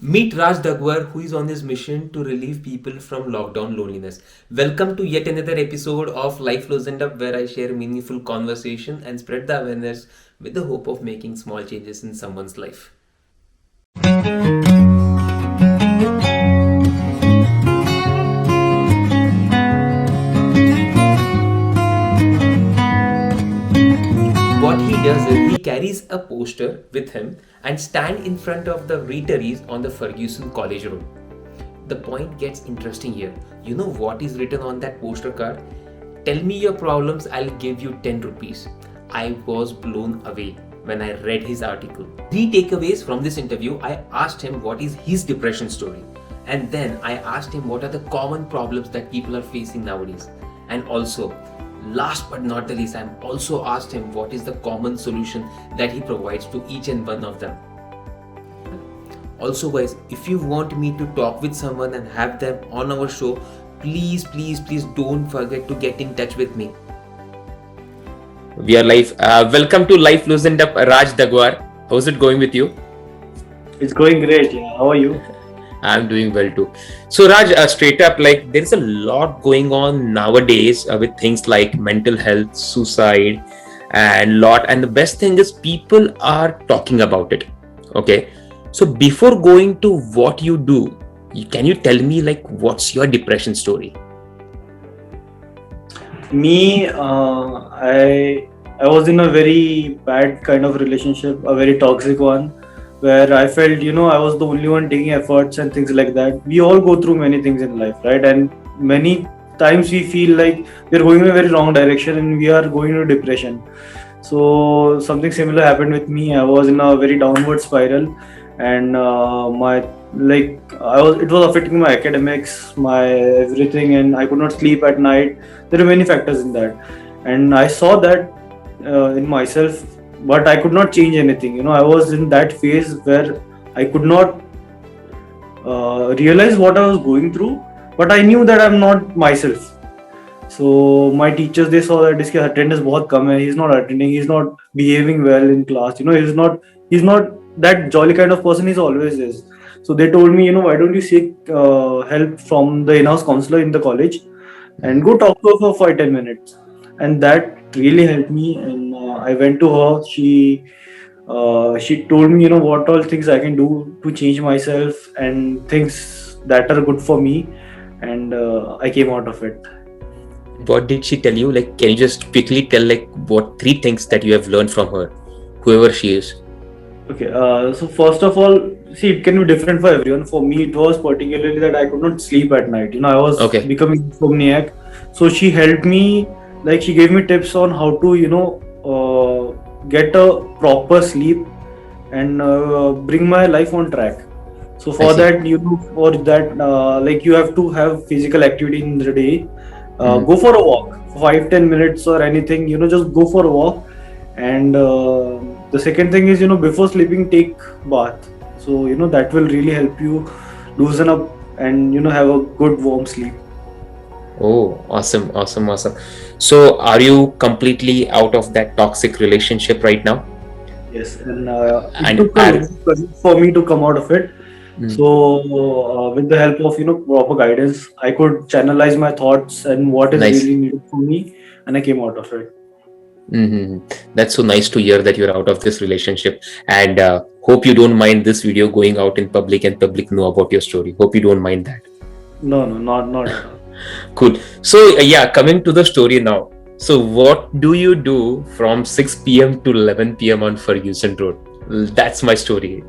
Meet Raj Dagwar, who is on his mission to relieve people from lockdown loneliness. Welcome to yet another episode of Life Loosened Up, where I share meaningful conversation and spread the awareness with the hope of making small changes in someone's life. What he does is he carries a poster with him and stand in front of the retirees on the Ferguson College Road. The point gets interesting here. You know what is written on that poster card? Tell me your problems, I'll give you 10 rupees. I was blown away when I read his article. Three takeaways from this interview. I asked him what is his depression story. And then I asked him what are the common problems that people are facing nowadays. And also, last but not the least, I also asked him what is the common solution that he provides to each and one of them. Also guys, if you want me to talk with someone and have them on our show, please don't forget to get in touch with me. We are live. Welcome to Life Loosened Up, Raj Dagwar. How's it going with you? It's going great. Yeah. How are you? I'm doing well too. So Raj, straight up, like there's a lot going on nowadays with things like mental health, suicide, and lot. And the best thing is people are talking about it. Okay. So before going to what you do, can you tell me like what's your depression story? Me, I was in a very bad kind of relationship, a very toxic one, where I felt, I was the only one taking efforts and things like that. We all go through many things in life, right? And many times we feel like we're going in a very wrong direction and we are going into depression. So something similar happened with me. I was in a very downward spiral, and it was affecting my academics, my everything, and I could not sleep at night. There are many factors in that, and I saw that in myself, but I could not change anything. I was in that phase where I could not realize what I was going through, but I knew that I'm not myself. So my teachers, they saw that this attendance बहुत कम है, he's not attending, he's not behaving well in class, he's not that jolly kind of person he always is. So they told me, why don't you seek help from the in-house counselor in the college and go talk to her for 5-10 minutes. And that really helped me, and I went to her. She told me, what all things I can do to change myself and things that are good for me, and I came out of it. What did she tell you? Like, can you just quickly tell like what 3 things that you have learned from her, whoever she is? Okay, so first of all, see, it can be different for everyone. For me, it was particularly that I could not sleep at night. I was becoming insomniac. So she helped me, like she gave me tips on how to, get a proper sleep and bring my life on track. So for that, like you have to have physical activity in the day. Go for a walk for 5-10 minutes or anything, just go for a walk. And the second thing is, before sleeping, take bath. So, that will really help you loosen up and, have a good warm sleep. Oh, awesome. So are you completely out of that toxic relationship right now? Yes, and it took a long for me to come out of it. So with the help of proper guidance, I could channelize my thoughts and what is really needed for me, and I came out of it. That's so nice to hear that you're out of this relationship, and hope you don't mind this video going out in public and public know about your story. Hope you don't mind that. No, not at all. Cool. So coming to the story now. So what do you do from 6 p.m. to 11 p.m. on Ferguson Road? That's my story.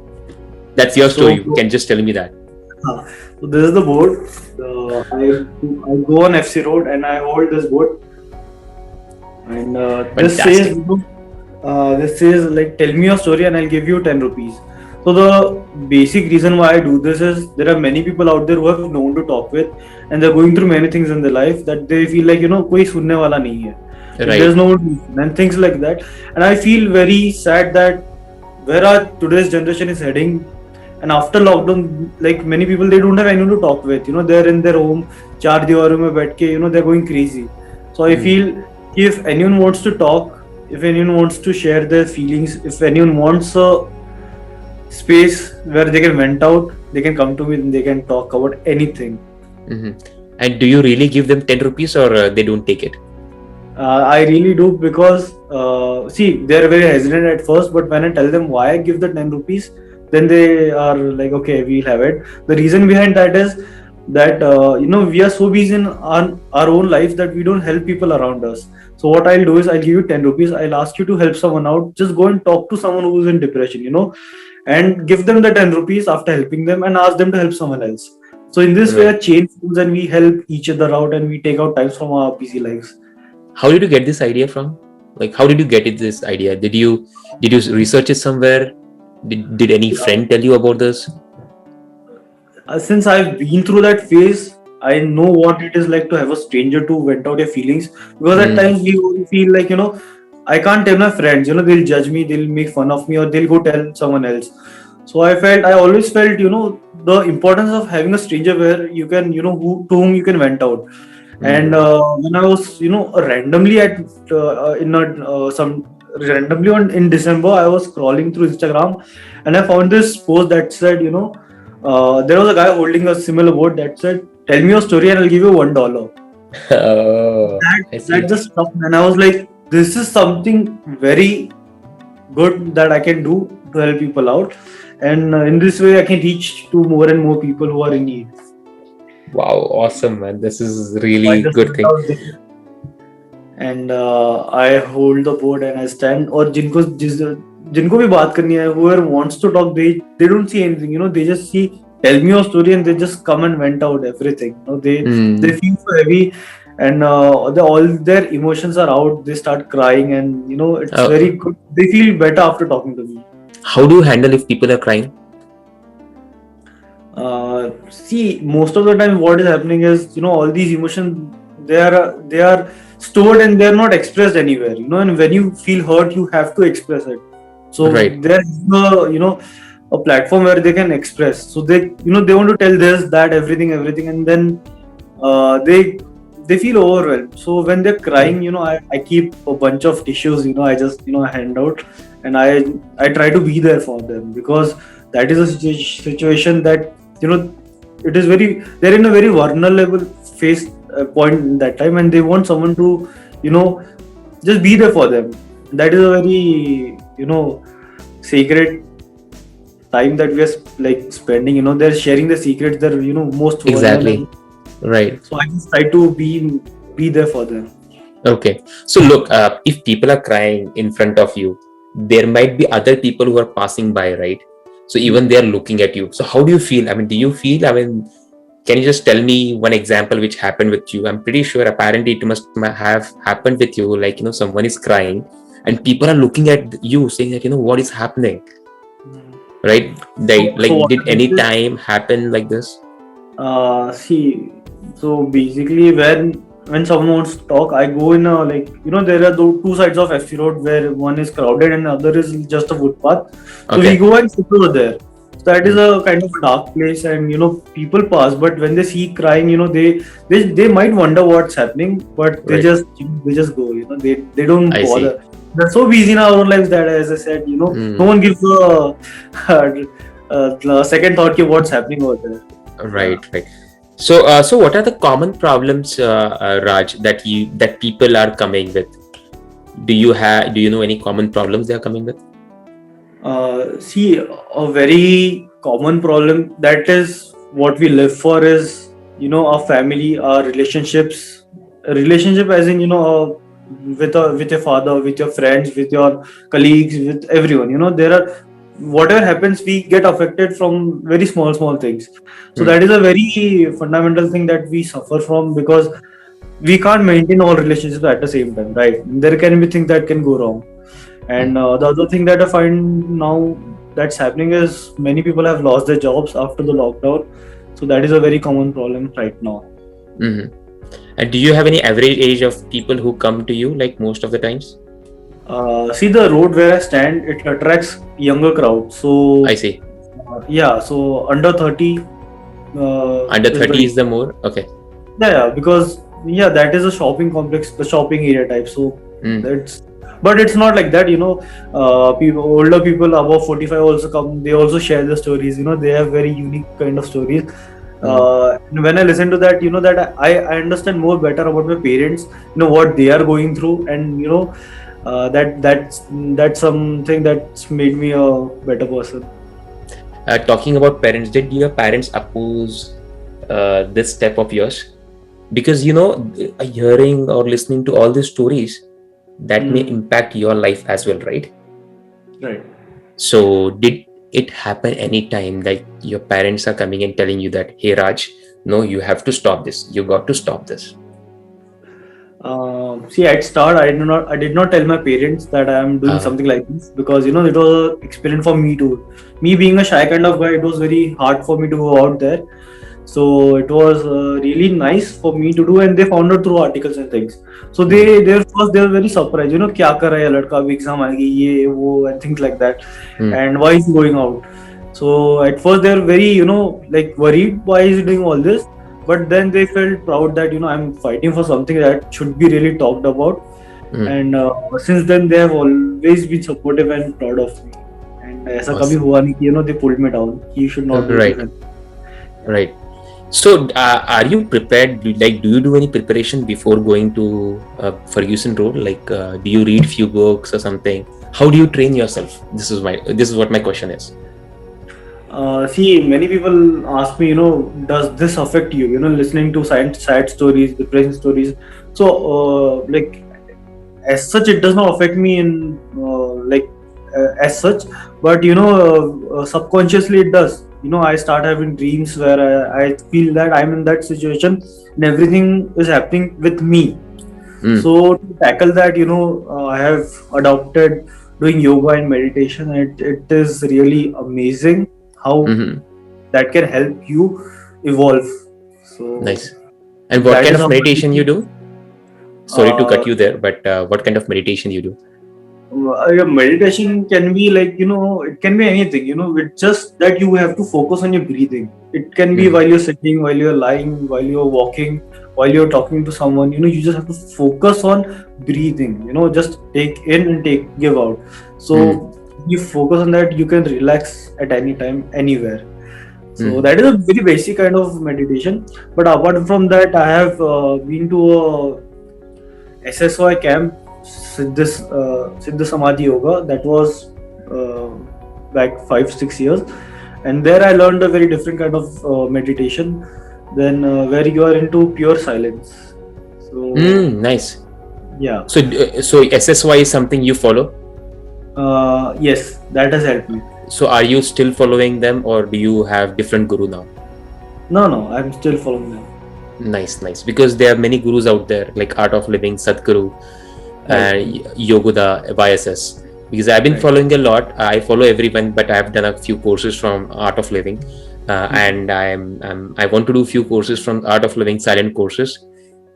That's your story. You can just tell me that. So this is the board. I go on FC Road and I hold this board. And this says like, tell me your story and I'll give you 10 rupees. So the basic reason why I do this is there are many people out there who have no one to talk with, and they're going through many things in their life that they feel like, koi sunne wala nahi hai. Right. There's no one, and things like that. And I feel very sad that where our today's generation is heading. And after lockdown, like many people, they don't have anyone to talk with. They're in their home, char diwaron mein baith ke, they're going crazy. So I feel if anyone wants to talk, if anyone wants to share their feelings, if anyone wants a space where they can vent out, they can come to me and they can talk about anything. And do you really give them 10 rupees or they don't take it? I really do, because see, they're very hesitant at first, but when I tell them why I give the 10 rupees, then they are like, okay, we'll have it. The reason behind that is that we are so busy in our own lives that we don't help people around us. So what I'll do is I'll give you 10 rupees, I'll ask you to help someone out. Just go and talk to someone who's in depression, and give them the 10 rupees after helping them, and ask them to help someone else. So in this way, a chain forms, and we help each other out, and we take out times from our busy lives. How did you get this idea from? Like, how did you get this idea? Did you research it somewhere? Did any friend tell you about this? Since I've been through that phase, I know what it is like to have a stranger to vent out your feelings. Because at times we feel like, I can't tell my friends, they'll judge me, they'll make fun of me, or they'll go tell someone else. So I always felt, the importance of having a stranger where you can, to whom you can vent out. And when I was, randomly in December, I was scrolling through Instagram, and I found this post that said, there was a guy holding a similar board that said, "Tell me your story and I'll give you $1." That just stuck, and I was like, this is something very good that I can do to help people out, and in this way I can reach to more and more people who are in need. Wow, awesome, man. This is really good thing. And I hold the board and I stand, or जिनको भी बात करनी है, whoever wants to talk, they don't see anything, they just see, tell me your story, and they just come and vent out everything. They feel so heavy, and all their emotions are out. They start crying, and it's very good. They feel better after talking to me. How do you handle if people are crying? See, most of the time what is happening is, all these emotions, they are stored and they are not expressed anywhere, and when you feel hurt, you have to express it. So there's a platform where they can express. So they want to tell this, that, everything, and then they feel overwhelmed. So when they're crying, I keep a bunch of tissues, I just hand out, and I try to be there for them, because that is a situation that it is they're in a very vulnerable phase point in that time, and they want someone to just be there for them. That is a very sacred time that we are spending. They're sharing the secrets, they're most exactly right. So I just try to be there for them. Okay, so look, if people are crying in front of you, there might be other people who are passing by, right? So even they are looking at you. So how do you feel? Do you feel, can you just tell me one example which happened with you? I'm pretty sure apparently it must have happened with you, like, someone is crying and people are looking at you saying that, what is happening? Right? Did any time happen like this? See, so basically when someone wants to talk, I go in there are two sides of FC Road, where one is crowded and the other is just a footpath. So we go and sit over there. So that is a kind of a dark place, and people pass, but when they see crying, they might wonder what's happening, but they just go, they don't bother. They're so busy in our own lives that, as I said, no one gives a second thought to what's happening over there. Right. So what are the common problems, Raj, that people are coming with? Do you know any common problems they are coming with? See, a very common problem that is what we live for is, our family, our relationships. A relationship as in, with your father, with your friends, with your colleagues, with everyone. There are, whatever happens, we get affected from very small things. So that is a very fundamental thing that we suffer from, because we can't maintain all relationships at the same time, right? There can be things that can go wrong. And the other thing that I find now that's happening is many people have lost their jobs after the lockdown. So that is a very common problem right now. Mm-hmm. And do you have any average age of people who come to you, like most of the times? See, the road where I stand, it attracts younger crowd. So I see. So under 30. Under 30 is the more? Okay. Yeah, because that is a shopping complex, the shopping area type. So that's But it's not like that, people, older people above 45 also come, they also share the stories, they have very unique kind of stories. And when I listen to that, that I understand more better about my parents, what they are going through, and that's something that's made me a better person. Talking about parents, did your parents oppose this step of yours? Because hearing or listening to all these stories, that may impact your life as well, right? Right. So did it happen anytime like your parents are coming and telling you that, hey Raj, no, you have to stop this, you got to stop this? See, at start, I did not tell my parents that I am doing something like this, because it was an experience for me too. Me being a shy kind of guy, it was very hard for me to go out there. So it was really nice for me to do, and they found out through articles and things. So they were very surprised. क्या कर रहा है लड़का, अभी exam आएगी ये वो and things like that, and why is he going out? So at first they were very like worried, why is he doing all this? But then they felt proud that I'm fighting for something that should be really talked about, and since then they have always been supportive and proud of me. And ऐसा कभी हुआ नहीं कि they pulled me down. You should not do right. Right. So are you prepared? Like, do you do any preparation before going to Ferguson Road? Like, do you read few books or something? How do you train yourself? This is what my question is. See, many people ask me, does this affect you? Listening to sad stories, depression stories. So, like, as such, it does not affect me in as such, but subconsciously it does. I start having dreams where I feel that I'm in that situation and everything is happening with me. So to tackle that, I have adopted doing yoga and meditation. It is really amazing how that can help you evolve. So nice. And what kind of meditation you do? Sorry to cut you there, but what kind of meditation you do? Meditation can be like, it can be anything, it's just that you have to focus on your breathing. It can be while you're sitting, while you're lying, while you're walking, while you're talking to someone, you just have to focus on breathing, just take in and give out. So you focus on that, you can relax at any time, anywhere. So that is a very basic kind of meditation. But apart from that, I have been to a SSY camp, Siddha Samadhi Yoga, that was back 5-6 years, and there I learned a very different kind of meditation than where you are into pure silence. So nice. Yeah. So SSY is something you follow? Yes, that has helped me. So are you still following them, or do you have different guru now? No, I'm still following them. Nice. Because there are many gurus out there, like Art of Living, Sadhguru, and Yogoda, YSS. Because I've been following a lot. I follow everyone, but I've done a few courses from Art of Living, and I want to do a few courses from Art of Living, silent courses,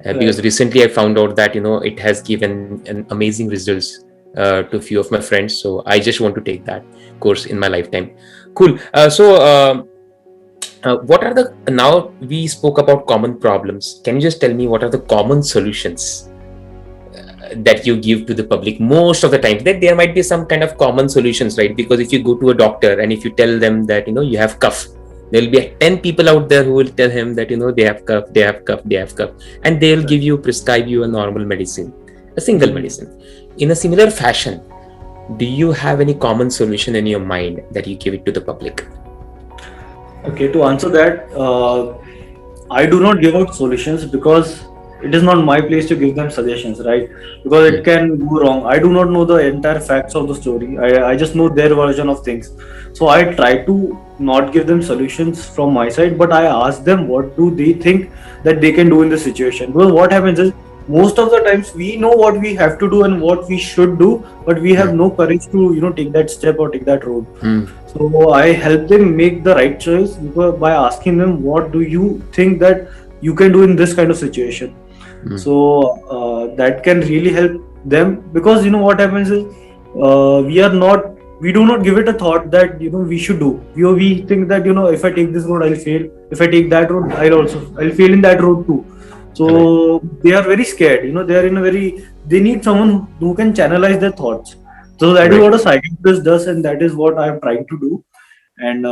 because recently I found out that it has given an amazing results to a few of my friends. So I just want to take that course in my lifetime. Cool. What are now we spoke about common problems. Can you just tell me what are the common solutions that you give to the public most of the time? That there might be some kind of common solutions, right? Because if you go to a doctor and if you tell them that you have cough, there will be 10 people out there who will tell him that they have cough, and they will prescribe you a normal medicine, a single medicine. In a similar fashion, do you have any common solution in your mind that you give it to the public? Okay, to answer that, I do not give out solutions because it is not my place to give them suggestions, right? Because it can go wrong. I do not know the entire facts of the story. I just know their version of things. So I try to not give them solutions from my side, but I ask them what do they think that they can do in the situation. Because what happens is, most of the times we know what we have to do and what we should do, but we have no courage to take that step or take that road. So I help them make the right choice by asking them, what do you think that you can do in this kind of situation? So that can really help them, because what happens is, we do not give it a thought that we should do. We think that if I take this road I'll fail, if I take that road I'll fail in that road too. So they are very scared. They are in a they need someone who can channelize their thoughts. So that is what a psychiatrist does, and that is what I am trying to do, and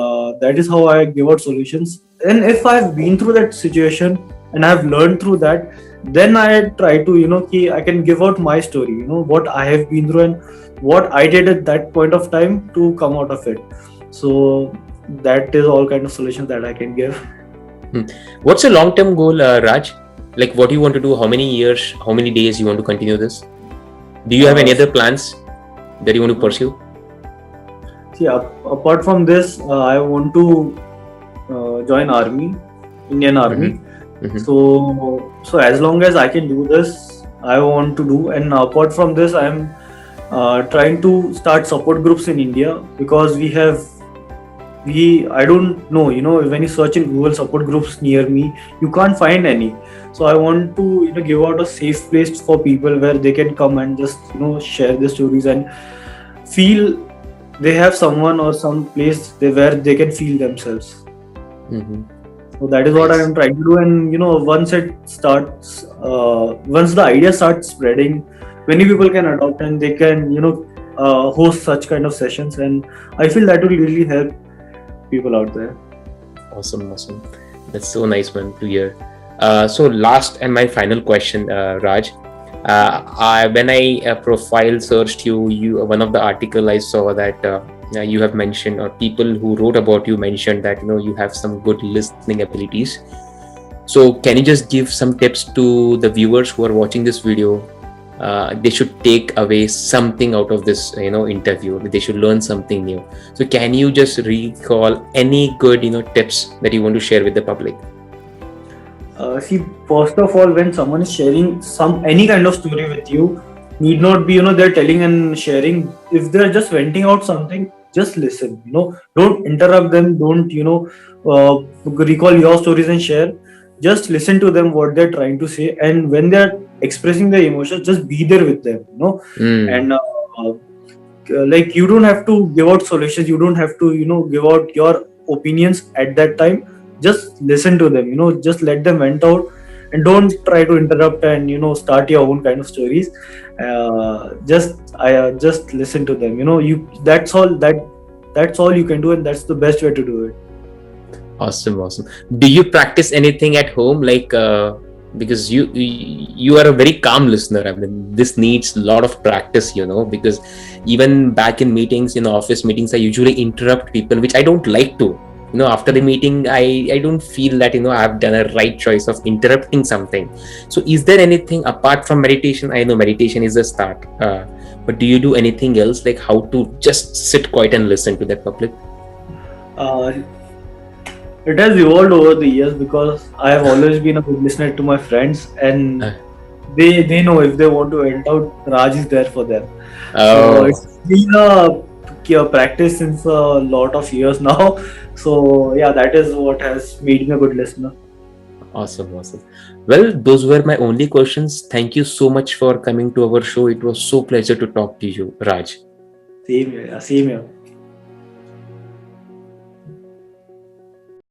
that is how I give out solutions. And if I've been through that situation and I've learned through that, then I try to I can give out my story. What I have been through and what I did at that point of time to come out of it. So that is all kind of solutions that I can give. What's your long-term goal, Raj? Like, what do you want to do? How many years, how many days you want to continue this? Do you have any other plans that you want to pursue? See, apart from this, I want to join army, Indian Army. So as long as I can do this, I want to do. And apart from this, I am trying to start support groups in India, because I don't know, when you search in Google support groups near me, you can't find any. So I want to give out a safe place for people where they can come and just share their stories and feel they have someone or some place where they can feel themselves. So that is what I am trying to do. And once it starts, once the idea starts spreading, many people can adopt and they can host such kind of sessions, and I feel that will really help people out there. Awesome. That's so nice, man, to hear. So last and my final question, Raj. When I profile searched you one of the article I saw that you have mentioned, or people who wrote about you mentioned that you have some good listening abilities. So can you just give some tips to the viewers who are watching this video? They should take away something out of this interview. They should learn something new. So can you just recall any good tips that you want to share with the public? See, first of all, when someone is sharing any kind of story with you, need not be they're telling and sharing. If they're just venting out something, just listen. Don't interrupt them. Don't recall your stories and share. Just listen to them, what they're trying to say, and when they're expressing their emotions, just be there with them. And like, you don't have to give out solutions. You don't have to give out your opinions at that time. Just listen to them. Just let them vent out, and don't try to interrupt and start your own kind of stories. Just listen to them. That's all you can do, and that's the best way to do it. Awesome. Do you practice anything at home, like because you are a very calm listener? I mean, this needs a lot of practice, because even back in meetings, office meetings, I usually interrupt people, which I don't like to. After the meeting, I don't feel that I've done a right choice of interrupting something. So is there anything apart from meditation? I know meditation is a start, but do you do anything else, like how to just sit quiet and listen to the public? It has evolved over the years, because I have always been a good listener to my friends, and they know if they want to vent out, Raj is there for them. So it's been a practice since a lot of years now. So yeah, that is what has made me a good listener. Awesome. Well, those were my only questions. Thank you so much for coming to our show. It was so pleasure to talk to you, Raj. Same here.